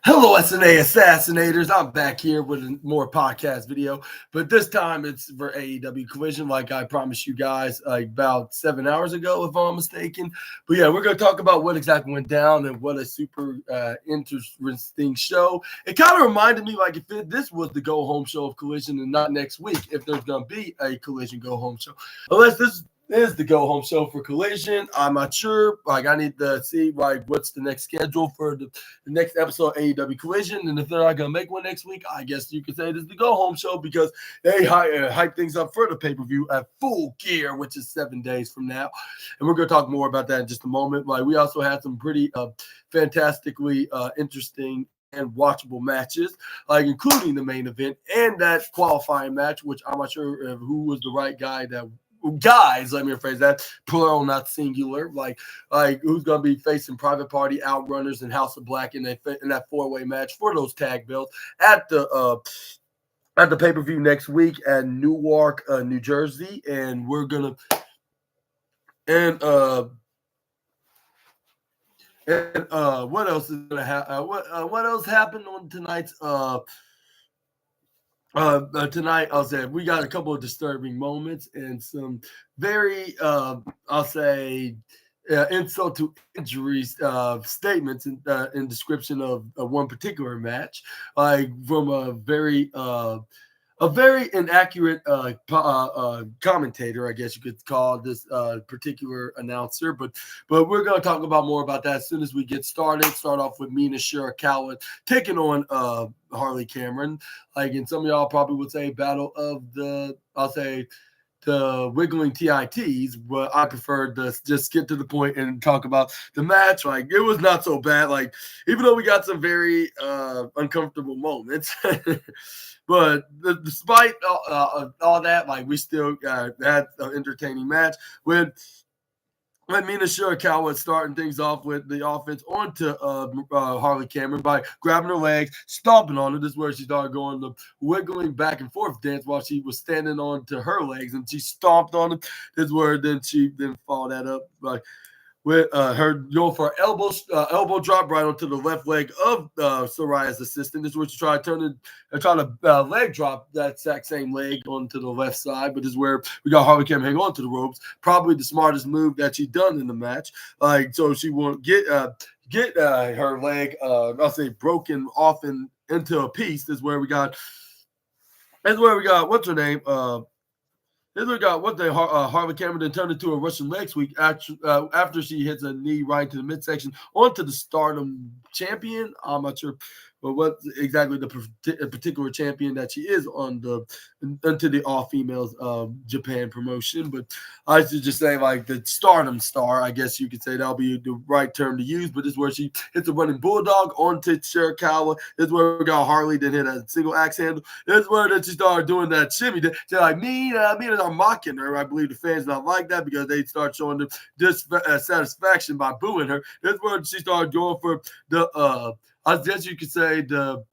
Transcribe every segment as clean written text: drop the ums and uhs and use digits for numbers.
Hello, SNA Assassinators. I'm back here with a more podcast video, but this time it's for AEW Collision, like I promised you guys about 7 hours ago, if I'm mistaken. But yeah, we're going to talk about what exactly went down and what a super interesting show. It kind of reminded me like if this was the go home show of Collision and not next week, if there's going to be a Collision go home show. Unless this is the go home show for Collision. I'm not sure. Like, I need to see like what's the next schedule for the next episode of AEW Collision. And if they're not going to make one next week, I guess you could say it is the go home show because they hype things up for the pay per view at Full Gear, which is 7 days from now. And we're going to talk more about that in just a moment. Like, we also had some pretty fantastically interesting and watchable matches, like including the main event and that qualifying match, which I'm not sure who was the right guys, let me rephrase that, plural, not singular, like who's going to be facing Private Party, Outrunners, and House of Black in that four-way match for those tag belts at the pay-per-view next week at Newark, New Jersey. And we're gonna what else is gonna happen? What else happened on tonight's tonight? I'll say we got a couple of disturbing moments and some very I'll say insult to injuries statements in description of one particular match, like from a very inaccurate commentator, I guess you could call this particular announcer. But we're going to talk about more about that as soon as we get started. Start off with Mina Shirakawa taking on Harley Cameron. Like, and some of y'all probably would say battle of the wiggling TITs, but I prefer to just get to the point and talk about the match. Like, it was not so bad. Like, even though we got some very uncomfortable moments. But despite all that, like, we still had an entertaining match with Mina Shirakawa starting things off with the offense onto Harley Cameron by grabbing her legs, stomping on her. This is where she started going the wiggling back and forth dance while she was standing onto her legs, and she stomped on it. This is where then she followed that up by with her going for an elbow drop right onto the left leg of Soraya's assistant. This is where she tried to leg drop that exact same leg onto the left side. But this is where we got Harley Cameron hang on to the ropes. Probably the smartest move that she done in the match. Like, so she won't get her leg, I'll say, broken off into a piece. This is where we got what's her name? Then we got Harley Cameron then turned into a Russian leg sweep after she hits a knee right to the midsection onto the Stardom champion. I'm not sure, but what exactly the particular champion that she is into the all females Japan promotion. But I should just say, like, the Stardom star, I guess you could say that'll be the right term to use. But this is where she hits a running bulldog onto Shirakawa. This is where we got Harley then hit a single axe handle. This is where then she started doing that shimmy. They're like, Mina are mocking her. I believe the fans not like that because they start showing them dissatisfaction by booing her. This is where she started going for the I guess you could say the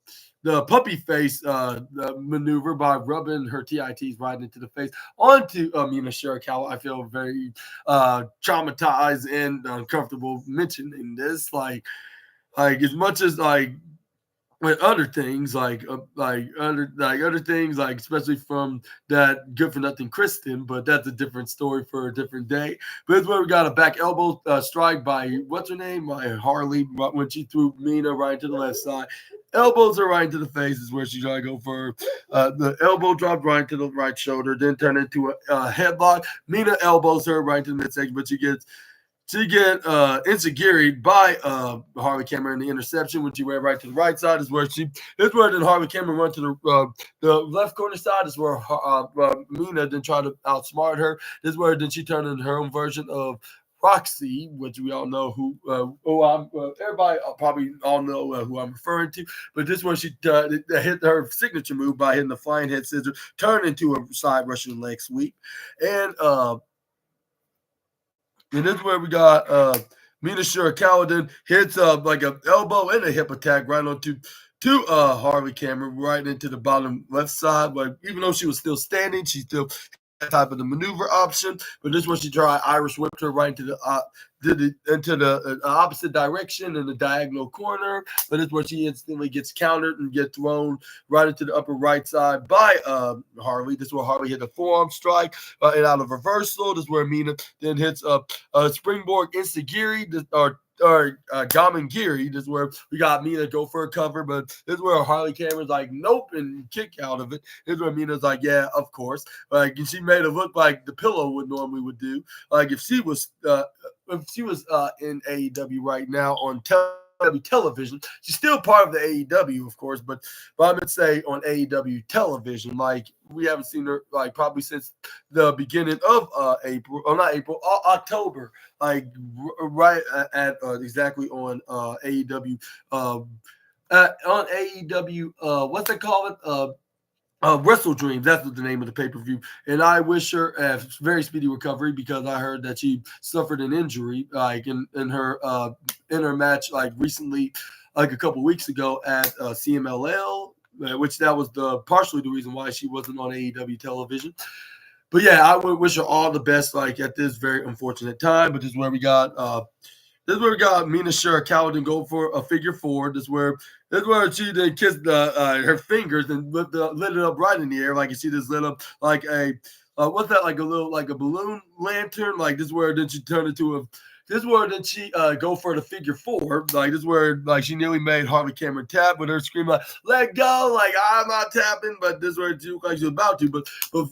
puppy face maneuver by rubbing her TITs right into the face onto Mina Shirakawa. I feel very traumatized and uncomfortable mentioning this. Like as much as like with other things, other things, like especially from that Good for Nothing Kristen, but that's a different story for a different day. But it's where we got a back elbow strike by what's her name, by Harley, when she threw Mina right to the left side. Elbows her right into the face is where she tried to go for the elbow dropped right to the right shoulder, then turned into a headlock. Mina elbows her right to the midsection, but she gets insecuried by Harley Cameron. The interception when she went right to the right side is where then Harley Cameron went to the left corner side. Is where Mina then tried to outsmart her. This is where then she turned into her own version of Roxy, which we all know everybody probably all know who I'm referring to. But this one, she hit her signature move by hitting the flying head scissors, turned into a side Russian leg sweep. And this is where we got Mina Shirakawa then hits like an elbow and a hip attack right onto Harley Cameron right into the bottom left side. But even though she was still standing, she still that type of the maneuver option. But this one she tried Irish whipped her right into the opposite direction in the diagonal corner. But it's where she instantly gets countered and get thrown right into the upper right side by Harley. This is where Harley hit a forearm strike and out of reversal. This is where Mina then hits a springboard Insagiri or Gamangiri. This is where we got Mina go for a cover, but this is where Harley Cameron's like, nope, and kick out of it. This is where Mina's like, yeah, of course. Like, and she made it look like the pillow would normally would do. Like if she was in AEW right now on television, she's still part of the AEW, of course, but I'm gonna say on AEW television, like we haven't seen her like probably since the beginning of October, like right at exactly on AEW, on AEW, what's they call it? Wrestle Dreams, that's the name of the pay-per-view. And I wish her a very speedy recovery because I heard that she suffered an injury like in her match like recently, like a couple weeks ago at CMLL, which that was partially the reason why she wasn't on AEW television. But yeah, I would wish her all the best like at this very unfortunate time. But this is where we got Mina Shirakawa go for a figure four. This is where she then kissed her fingers and lit it up right in the air. Like you see this lit up like a what's that, like a balloon lantern. Like this is where then she turned into a. This is where then she go for the figure four. Like this is where like she nearly made Harley Cameron tap, but her scream like "Let go!" Like I'm not tapping, but this is where she looked like she was about to. But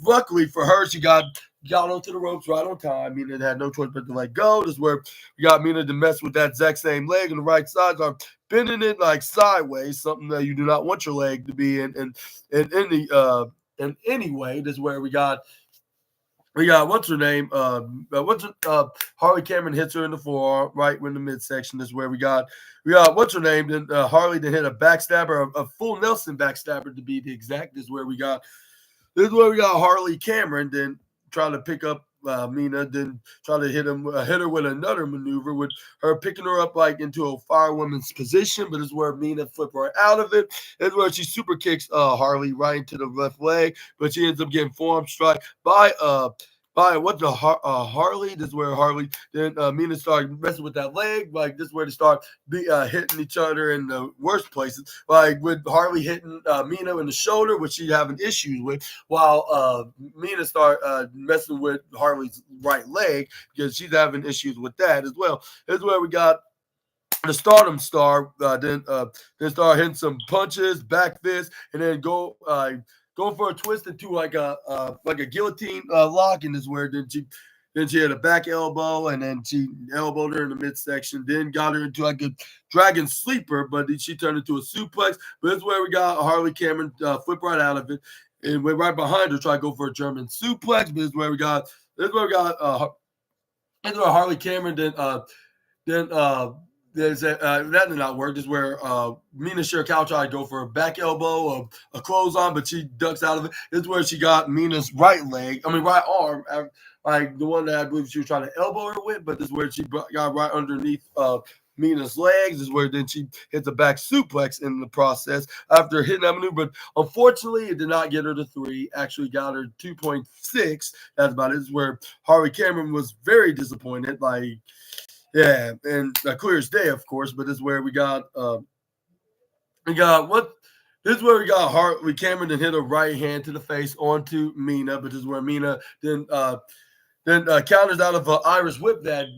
luckily for her, she got onto the ropes right on time. Mina had no choice but to let go. This is where we got Mina to mess with that exact same leg on the right side. So I'm bending it like sideways, something that you do not want your leg to be in any way. This is where we got what's her name? Harley Cameron hits her in the forearm, right in the midsection. This is where we got what's her name? Then Harley then hit a backstabber, a full Nelson backstabber to be the exact. This is where we got Harley Cameron then trying to pick up Mina, then try to hit her with another maneuver with her picking her up like into a firewoman's position. But this is where Mina flipped right out of it. This is where she super kicks Harley right into the left leg, but she ends up getting forearm strike by Harley. This is where Harley then Mina started messing with that leg. Like this is where they start hitting each other in the worst places. Like with Harley hitting Mina in the shoulder, which she's having issues with, while Mina start messing with Harley's right leg because she's having issues with that as well. This is where we got the Stardom Star then start hitting some punches, back fist, and then going for a twist into like a guillotine lock, and this is where then she had a back elbow, and then she elbowed her in the midsection, then got her into like a dragon sleeper, but then she turned into a suplex. But this is where we got Harley Cameron flip right out of it and went right behind her, try to go for a German suplex. But this is where we got Harley Cameron then that did not work. This is where Mina Shirakawa tried to go for a back elbow, a clothesline, but she ducks out of it. This is where she got Mina's right arm, like the one that I believe she was trying to elbow her with, but this is where she got right underneath Mina's legs. This is where then she hits a back suplex in the process after hitting that maneuver. But unfortunately, it did not get her to 3. Actually got her 2.6. That's about it. This is where Harley Cameron was very disappointed. Like, yeah, and clear as day, of course. But this is where we got This is where we got Harley Cameron and hit a right hand to the face onto Mina. But this is where Mina then counters out of an Irish whip that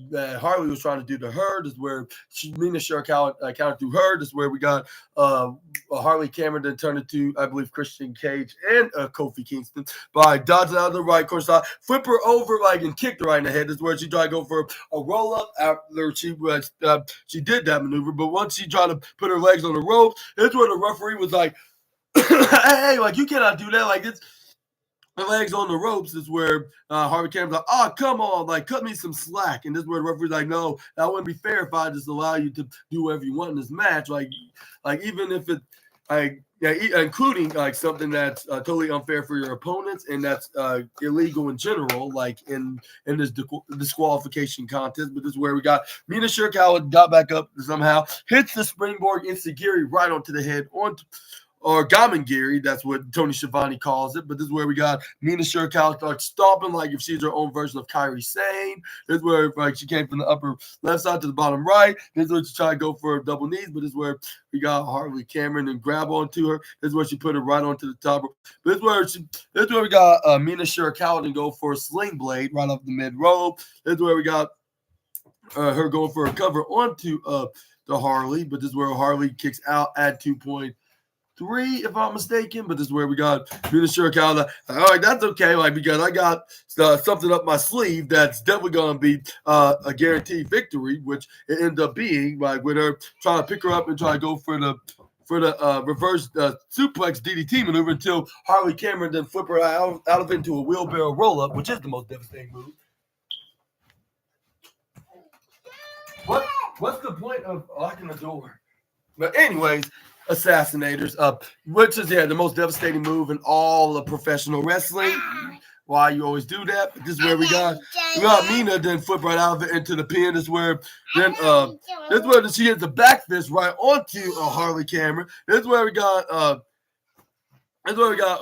Harley was trying to do to her. This is where Mina Shirakawa countered to her. This is where we got Harley Cameron then turned into, I believe, Christian Cage and Kofi Kingston by dodging out of the right corner side, flip her over and kicked her right in the head. This is where she tried to go for a roll up after she did that maneuver. But once she tried to put her legs on the ropes, that's where the referee was like, hey, like you cannot do that. Like it's the legs on the ropes is where Harvey Cameron's like, oh, come on, like, cut me some slack. And this is where the referee's like, no, that wouldn't be fair if I just allow you to do whatever you want in this match. Like even if it, including like something that's totally unfair for your opponents and that's illegal in general, like in this disqualification contest. But this is where we got Mina Shirakawa got back up somehow, hits the springboard Insagiri right onto the head, or Gamangiri, that's what Tony Schiavone calls it. But this is where we got Mina Shirakawa start stomping like if she's her own version of Kairi Sane. This is where like she came from the upper left side to the bottom right. This is where she tried to go for double knees, but this is where we got Harley Cameron and grab onto her. This is where she put her right onto the top. This is where we got Mina Shirakawa and go for a sling blade right off the mid rope. This is where we got her going for a cover onto the Harley, but this is where Harley kicks out at 2.3, if I'm mistaken. But this is where we got Mina Shirakawa. All right, that's okay, like because I got something up my sleeve that's definitely gonna be a guaranteed victory, which it ended up being like with her trying to pick her up and try to go for the reverse suplex DDT maneuver until Harley Cameron then flip her out of into a wheelbarrow roll up, which is the most devastating move. What's the point of locking the door? But anyways, assassinators, which is the most devastating move in all of professional wrestling. Why you always do that? But this is where we got Mina then flip right out of it into the pin. This is where then this is where she hits the back fist right onto Harley Cameron. This is where we got This is where we got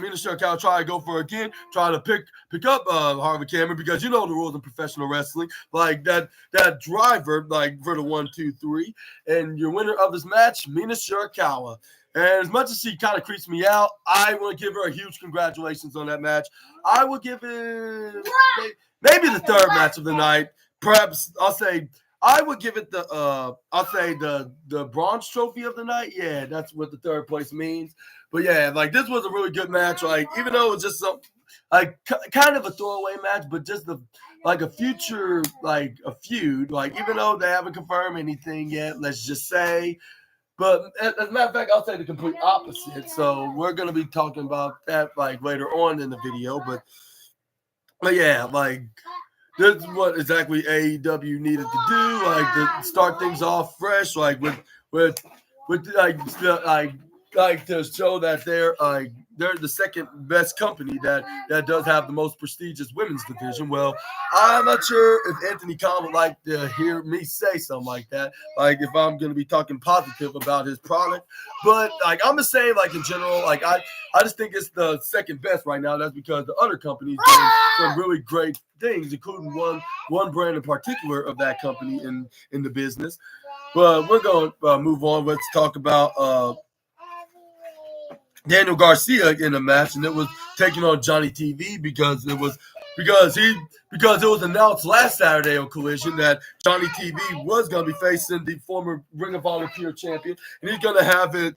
Mina Shirakawa try to go for it again, try to pick up Harley Cameron, because you know the rules in professional wrestling, like that driver, like for the 1, 2, 3, and your winner of this match, Mina Shirakawa. And as much as she kind of creeps me out, I want to give her a huge congratulations on that match. I will give it maybe the third match of the night. Perhaps I would give it the bronze trophy of the night. Yeah, that's what the third place means. But yeah, like this was a really good match. Like even though it was just kind of a throwaway match, but just a future like a feud. Like even though they haven't confirmed anything yet, let's just say. But as a matter of fact, I'll say the complete opposite. So we're gonna be talking about that like later on in the video. But yeah, like. This is what exactly AEW needed to do, like to start things off fresh, like with to show that they're the second best company that does have the most prestigious women's division. Well, I'm not sure if Anthony Khan would like to hear me say something like that, like if I'm going to be talking positive about his product. But like I'm just saying, like in general, like I just think it's the second best right now. That's because the other companies doing some really great things, including one brand in particular of that company in the business. But we're going to move on. Let's talk about Daniel Garcia in a match, and it was taking on Johnny TV because it was announced last Saturday on Collision that Johnny TV was going to be facing the former Ring of Honor Pure Champion, and he's going to have the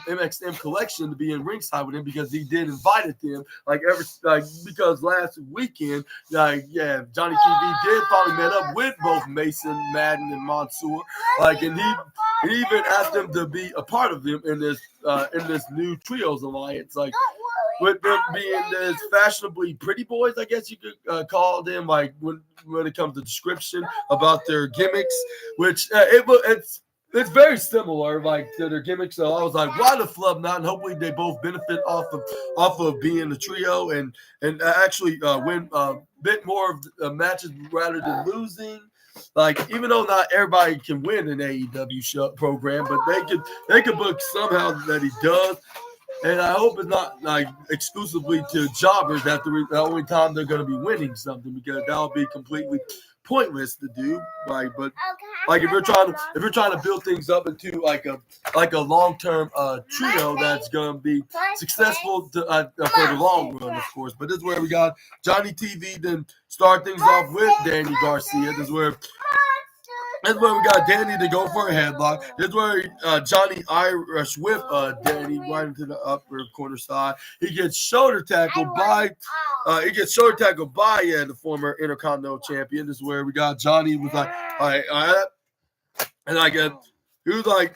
MXM collection to be in ringside with him because he did invited them because last weekend Johnny TV did finally met up with both Mason, Madden, and Mansoor, and he even asked them to be a part of them in this new trios alliance, like with them being this fashionably pretty boys, I guess you could call them, like when it comes to description about their gimmicks, which it's very similar, like to their gimmicks. So I was like, why the flub not? And hopefully they both benefit off of being a trio and actually win a bit more of the matches rather than losing. Like even though not everybody can win an AEW program, but they could book somehow that he does. And I hope it's not like exclusively to jobbers that the only time they're going to be winning something, because that would be completely pointless to do. But if you're trying to build things up into like a long-term trio that's going to be successful for the long run, of course. But this is where we got Johnny TV then start things off with Danny Garcia. This is where we got Danny to go for a headlock. This is where Johnny Irish with Danny right into the upper corner side. He gets shoulder tackled by the former Intercontinental Champion. This is where we got Johnny was like, all right. And he was like,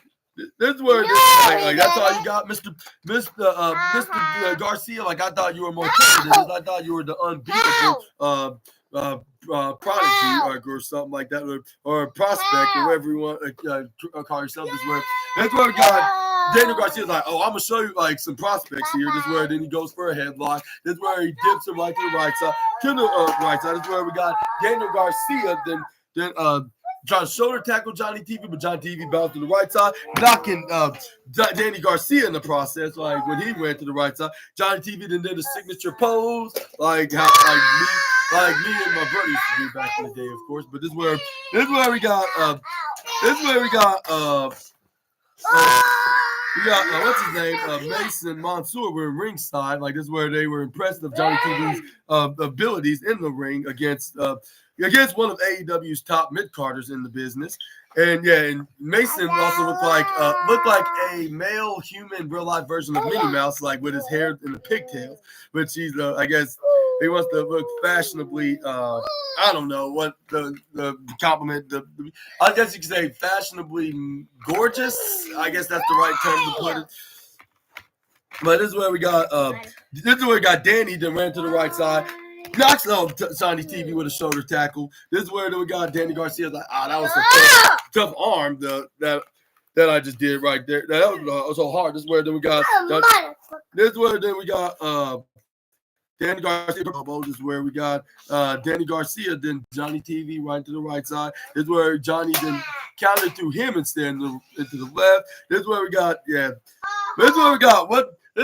this is where that's all you got, Mr. Garcia. Like I thought you were more talented. I thought you were the unbeatable prodigy or something like that, or a prospect, or whatever you want to call yourself. That's where we got Daniel Garcia's like, oh, I'm gonna show you like some prospects here. This is where then he goes for a headlock. This is where he dips him right to the right side. To the right side. This is where we got Daniel Garcia. Then trying to shoulder tackle Johnny TV, but Johnny TV bounced to the right side, knocking Danny Garcia in the process. Like when he went to the right side, Johnny TV then did a signature pose, like me and my brother used to do back in the day, of course. But this is where we got what's his name? Mason Mansour were ringside. Like this is where they were impressed of Johnny TV's abilities in the ring against one of AEW's top mid-carders in the business. And yeah, and Mason also looked like a male human real life version of Minnie Mouse, like with his hair in the pigtails. But she's I guess he wants to look fashionably. I don't know what the compliment. I guess you could say fashionably gorgeous. I guess that's the right term to put it. But this is where we got Danny that ran to the right side, knocks off Johnny TV with a shoulder tackle. This is where we got Danny Garcia like, that was a tough arm that I just did right there. That was so hard. This is where then we got Danny Garcia. This is where we got Danny Garcia, then Johnny TV right to the right side. This is where Johnny then counted to him instead into the left. This is where we got This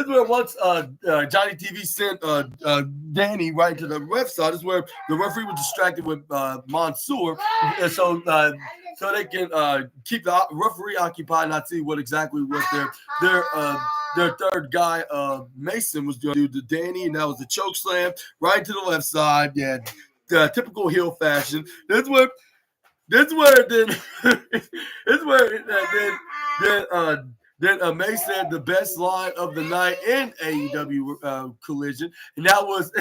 is where once Johnny TV sent Danny right to the left side. This is where the referee was distracted with Mansour, so they can keep the referee occupied and not see what their third guy Mason was going to do to Danny, and that was the choke slam right to the left side. Yeah, the typical heel fashion. Then May said the best line of the night in AEW Collision, and that was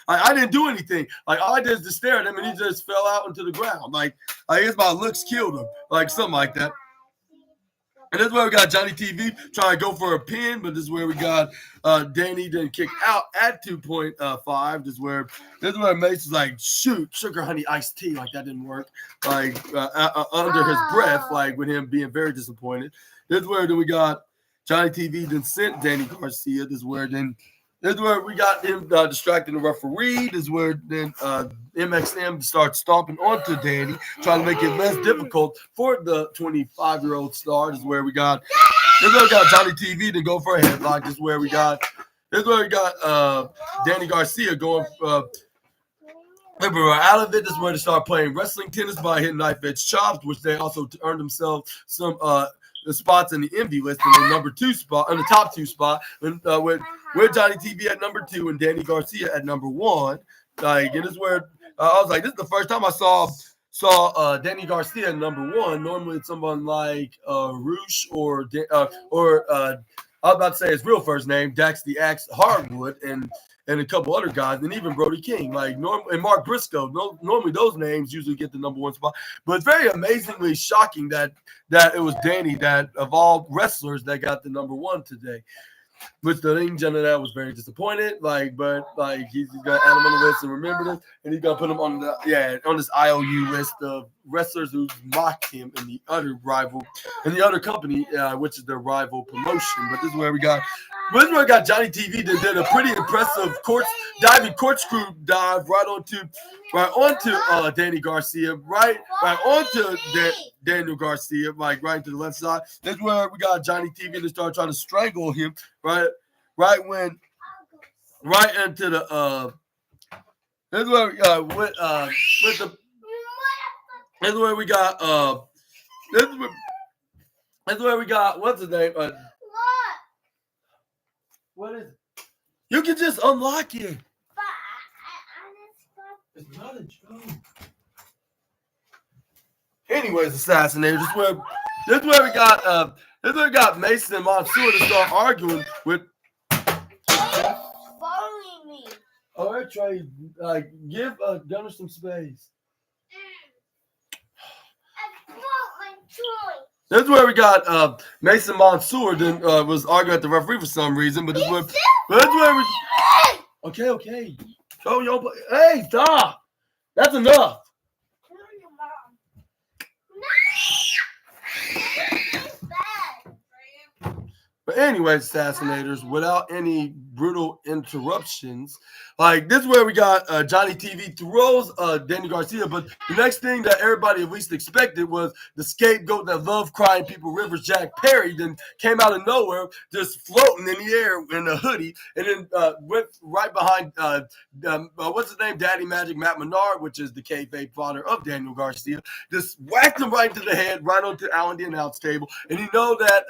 I didn't do anything. Like all I did is just stare at him, and he just fell out into the ground. Like I guess my looks killed him, like something like that. And this is where we got Johnny TV trying to go for a pin, but this is where we got Danny then kick out at 2.5. This is where Mason's like, shoot, sugar honey iced tea. Like that didn't work. Like under his breath, like with him being very disappointed. This is where then we got Johnny TV then sent Danny Garcia. This is where we got him distracting the referee. This is where then MXM starts stomping onto Danny, trying to make it less difficult for the 25-year-old star. This is where we got Johnny TV to go for a headlock. This is where we got Danny Garcia going out of it. This is where they start playing wrestling tennis by hitting knife edge chops, which they also earned themselves some the spots in the envy list in the number 2 spot, in the top 2 spot, and with Johnny TV at number 2 and Danny Garcia at number 1. Like, and this is where I was like, this is the first time I saw Danny Garcia at number 1. Normally it's someone like Roosh or I was about to say his real first name, Dax the Axe Hardwood, and a couple other guys, and even Brody King, and Mark Briscoe. Normally those names usually get the number 1 spot, but it's very amazingly shocking that it was Danny that of all wrestlers that got the number 1 today. Which the ring general that was very disappointed. But he's got to add him on the list and remember this, and he's gonna put him on this IOU list of wrestlers who mocked him in the other company, which is their rival promotion. But this is where we got Johnny TV that did a pretty impressive corkscrew dive right onto Danny Garcia, right onto Daniel Garcia, like right to the left side. That's where we got Johnny TV to start trying to strangle him, right into the that's where we got what's his name? What is it? You can just unlock it. It's not a joke. Anyways, assassinator. This is where we got Mason and Mansour to start arguing with. Following me. All right, Trey. Give Gunner some space. I want my toy. This is where we got Mason Mansour then was arguing at the referee for some reason, but this is where we. Okay. Oh, yo, hey, stop! That's enough. But But anyway, assassinators, without any brutal interruptions, like this is where we got Johnny TV throws Danny Garcia. But the next thing that everybody at least expected was the scapegoat that loved crying people, Rivers Jack Perry, then came out of nowhere, just floating in the air in a hoodie, and then went right behind what's his name, Daddy Magic Matt Menard, which is the kayfabe father of Daniel Garcia. Just whacked him right to the head, right onto Alan the announce table, and you know that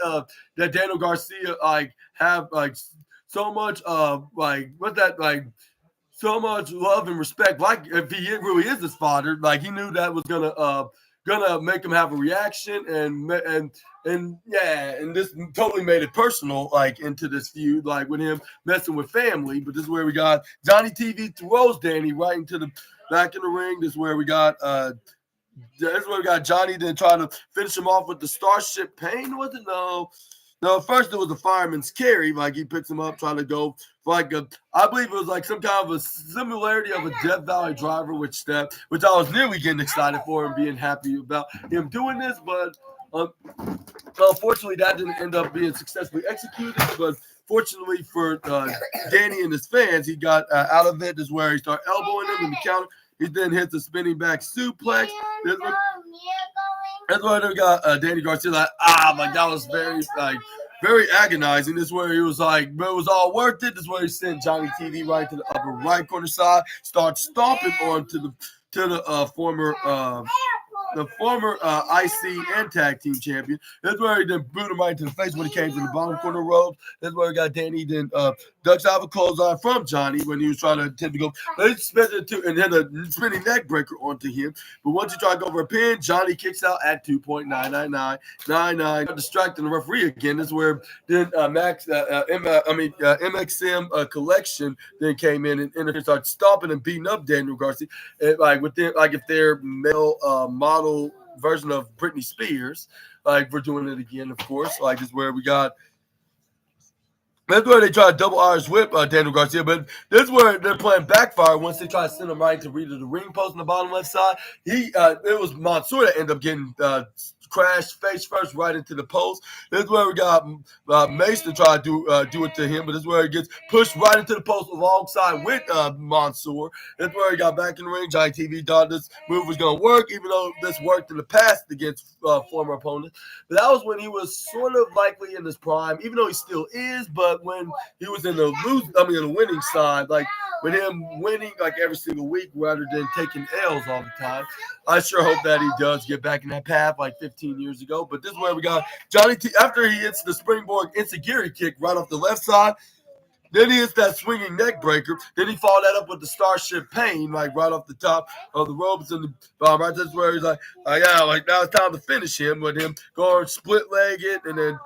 Daniel Garcia have so much so much love and respect. Like if he really is his father, like he knew that was gonna make him have a reaction, and yeah, and this totally made it personal, like into this feud, like with him messing with family. But this is where we got Johnny TV throws Danny right into the back in the ring. This is where we got Johnny then trying to finish him off with the Starship Pain. Was it? No, first it was the fireman's carry. Like he picks him up, trying to go for I believe it was like some kind of a similarity of a Death Valley driver, which I was nearly getting excited for and being happy about him doing this. But unfortunately, that didn't end up being successfully executed. But fortunately for Danny and his fans, he got out of it. This is where he started elbowing him in the counter. He then hits a spinning back suplex. That's why they got Danny Garcia that was very agonizing. This is where he was like, but it was all worth it. This is where he sent Johnny TV right to the upper right corner side, starts stomping on to the former IC and tag team champion. That's where he then booted him right to the face when he came to the bottom corner rope. That's where we got Danny then ducks out of a clothesline from Johnny when he was trying to attempt to go. But he spins it and hit a spinning neck breaker onto him. But once he tried to go for a pin, Johnny kicks out at 2.99999. Distracting the referee again. This is where then MXM Collection then came in and started stomping and beating up Daniel Garcia. If they're male model version of Britney Spears, like we're doing it again, of course. Like this is where we got. That's where they try to double Irish whip Daniel Garcia, but this is where they're playing backfire once they try to send him right to read the ring post on the bottom left side. It was Mansoor that ended up getting crashed face first right into the post. This is where we got Mace to try to do it to him, but this is where he gets pushed right into the post alongside with Mansoor. This is where he got back in the ring. Johnny TV thought this move was going to work, even though this worked in the past against former opponents. But that was when he was sort of likely in his prime, even though he still is. But when he was in the winning side, like with him winning like every single week rather than taking L's all the time. I sure hope that he does get back in that path like 15 years ago. But this is where we got Johnny T. After he hits the springboard insecurity kick right off the left side, then he hits that swinging neck breaker. Then he followed that up with the Starship Pain, like right off the top of the ropes and the right. That's where he's like now it's time to finish him with him going split legged and then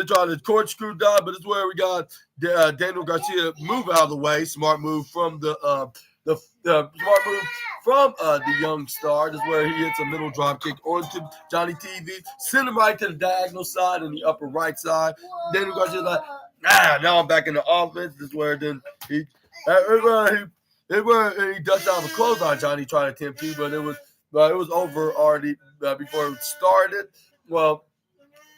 trying to corkscrew dive. But it's where we got Daniel Garcia move out of the way. Smart move from the young star. This is where he hits a middle drop kick onto Johnny TV, send him right to the diagonal side and the upper right side. Daniel Garcia's like, now I'm back in the offense. This is where then he ducked out of a close on Johnny trying to attempt to, but it was over already before it started. Well,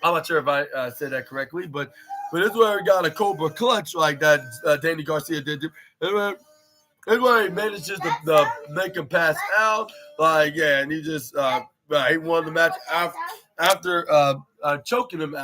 I'm not sure if I said that correctly, but this is where we got a Cobra clutch like that Danny Garcia did. It's where he manages to make him pass out. And he just he won the match after choking him out.